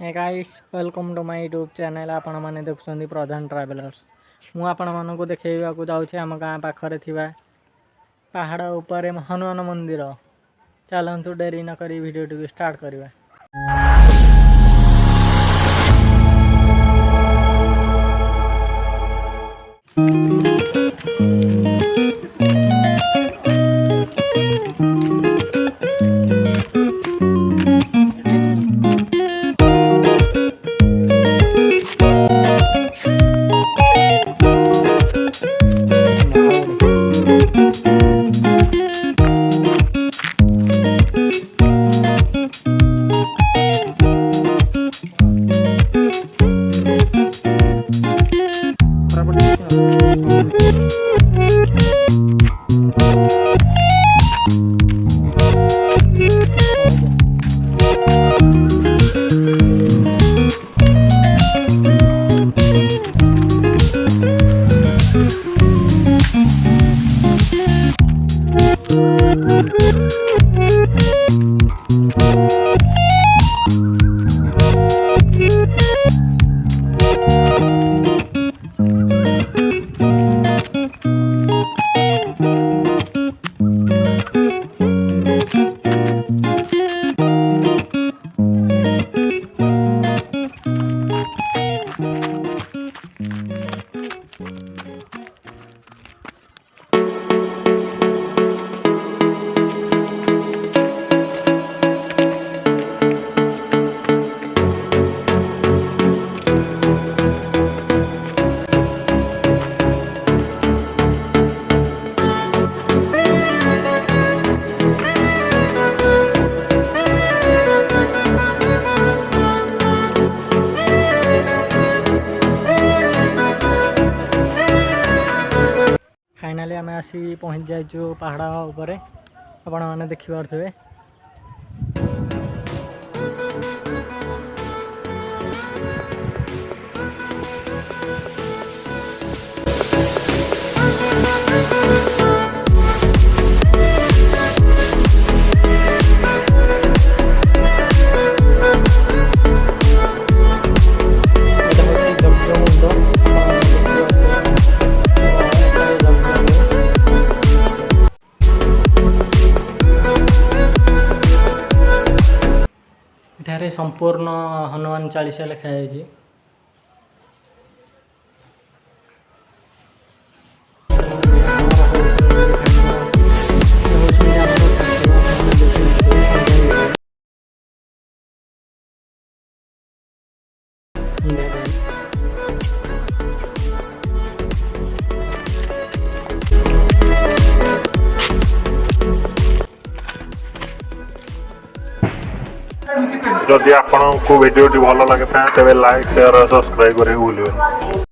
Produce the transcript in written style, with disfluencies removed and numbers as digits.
Hey guys welcome to my YouTube channel. आपण माने देखुछंदी प्रधान travellers. मु आपण मानको देखेइबा को जाउछे हम गां पाखरे थिबा पहाड़ ऊपर हनुमान मंदिर। चलंतु डेरी न करी वीडियो टी स्टार्ट करबा। फाइनाली आम आसी पहुँच जाइए पहाड़ उपर। आपण मैंने देखिपे एठारे संपूर्ण हनुमान चालीसा लिखाई। जदि आपको वीडियो भल लगे तेज लाइक शेयर और सब्सक्राइब करें भूलिए।